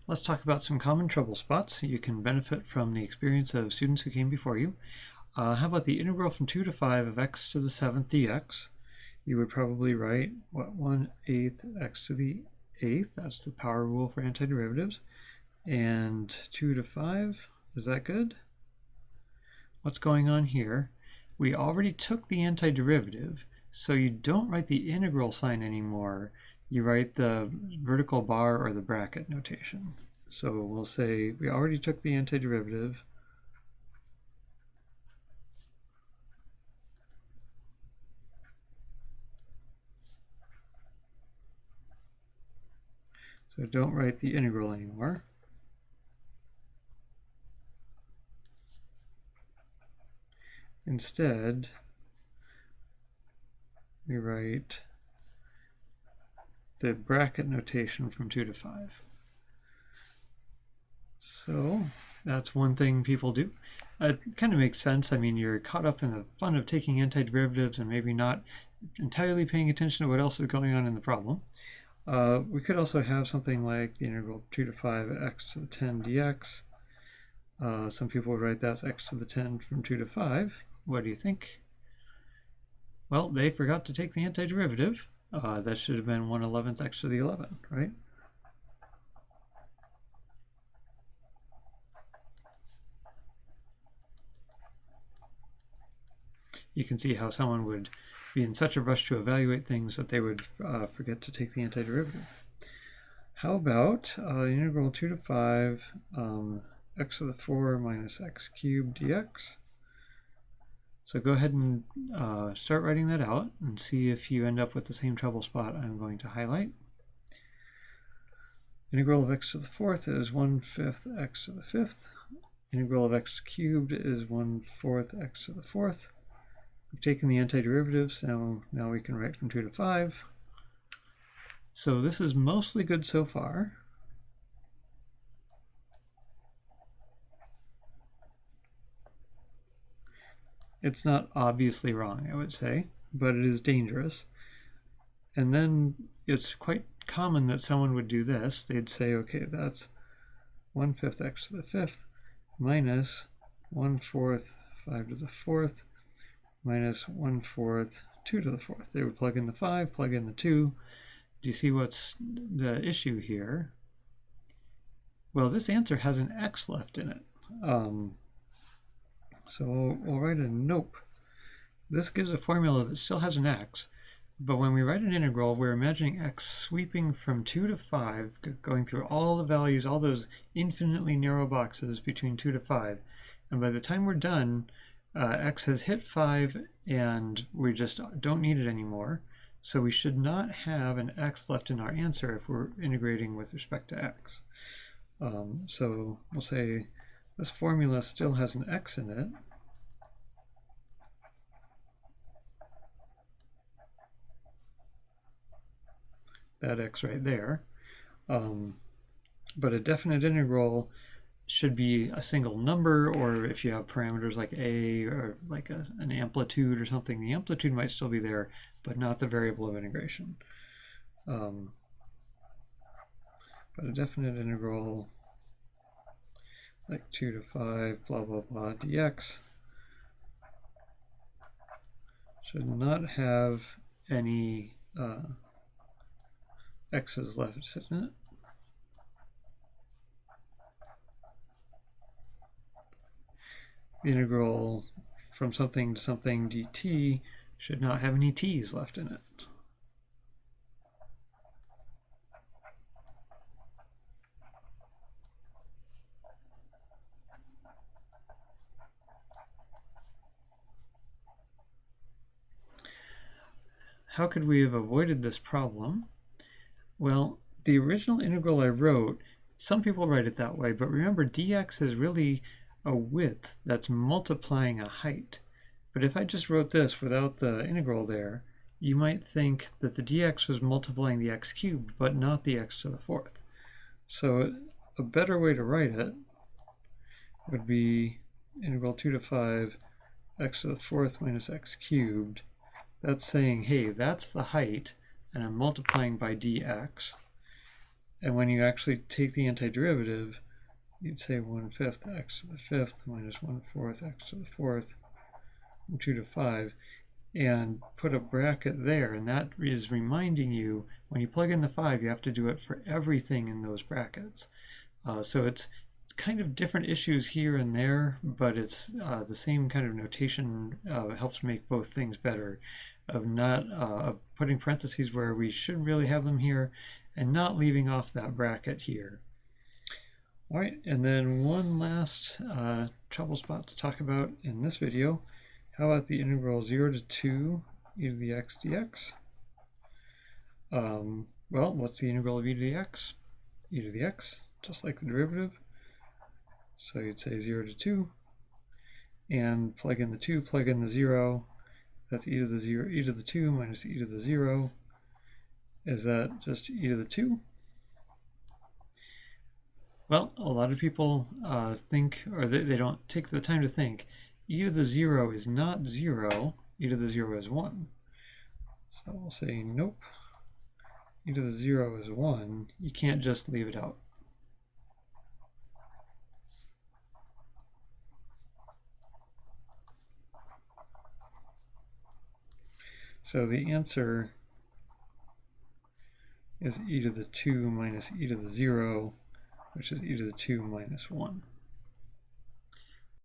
Let's talk about some common trouble spots so you can benefit from the experience of students who came before you. How about the integral from 2 to 5 of x to the 7th dx? You would probably write, what, 1/8 x to the 8th. That's the power rule for antiderivatives. And 2 to 5, is that good? What's going on here? We already took the antiderivative, so you don't write the integral sign anymore. You write the vertical bar or the bracket notation. So we'll say we already took the antiderivative. So don't write the integral anymore. Instead, we write the bracket notation from 2 to 5. So that's one thing people do. It kind of makes sense. I mean, you're caught up in the fun of taking antiderivatives and maybe not entirely paying attention to what else is going on in the problem. We could also have something like the integral 2 to 5 x to the 10 dx. Some people would write that as x to the 10 from 2 to 5. What do you think? Well, they forgot to take the antiderivative. That should have been 1/11 x to the 11, right? You can see how someone would be in such a rush to evaluate things that they would forget to take the antiderivative. How about integral 2 to 5 x to the 4 minus x cubed dx? So go ahead and start writing that out and see if you end up with the same trouble spot I'm going to highlight. Integral of x to the 4th is 1/5 x to the 5th. Integral of x cubed is 1/4 x to the 4th. We've taken the antiderivatives, now we can write from 2 to 5. So this is mostly good so far. It's not obviously wrong, I would say, but it is dangerous. And then it's quite common that someone would do this. They'd say, okay, that's 1/5 x to the 5th minus 1/4 5 to the 4th minus 1/4 2 to the 4th. They would plug in the 5, plug in the 2. Do you see what's the issue here? Well, this answer has an x left in it. So we'll write a nope. This gives a formula that still has an x, but when we write an integral, we're imagining x sweeping from 2 to 5, going through all the values, all those infinitely narrow boxes between 2 to 5. And by the time we're done, x has hit 5 and we just don't need it anymore. So we should not have an x left in our answer if we're integrating with respect to x. So we'll say this formula still has an x in it. That x right there. But a definite integral should be a single number, or if you have parameters like a or like an amplitude or something, the amplitude might still be there, but not the variable of integration. But a definite integral like 2 to 5 blah blah blah dx should not have any x's left in it. The integral from something to something dt should not have any t's left in it. How could we have avoided this problem? Well, the original integral I wrote, some people write it that way, but remember dx is really a width that's multiplying a height. But if I just wrote this without the integral there, you might think that the dx was multiplying the x cubed, but not the x to the 4th. So a better way to write it would be integral 2 to 5 x to the 4th minus x cubed. That's saying, hey, that's the height, and I'm multiplying by dx. And when you actually take the antiderivative, you'd say 1/5 x to the 5th minus 1/4 x to the 4th from 2 to 5, and put a bracket there. And that is reminding you, when you plug in the 5, you have to do it for everything in those brackets. So it's kind of different issues here and there, but it's the same kind of notation helps make both things better, of not putting parentheses where we should really have them here, and not leaving off that bracket here. All right, and then one last trouble spot to talk about in this video. How about the integral 0 to 2 e to the x dx? Well, what's the integral of e to the x? E to the x, just like the derivative. So you'd say 0 to 2, and plug in the 2, plug in the 0. That's e to the 0, e to the 2 minus e to the 0. Is that just e to the 2? Well, a lot of people think, or they don't take the time to think, e to the 0 is not 0, e to the 0 is 1. So we'll say nope, e to the 0 is 1. You can't just leave it out. So the answer is e to the 2 minus e to the 0, which is e to the 2 minus 1.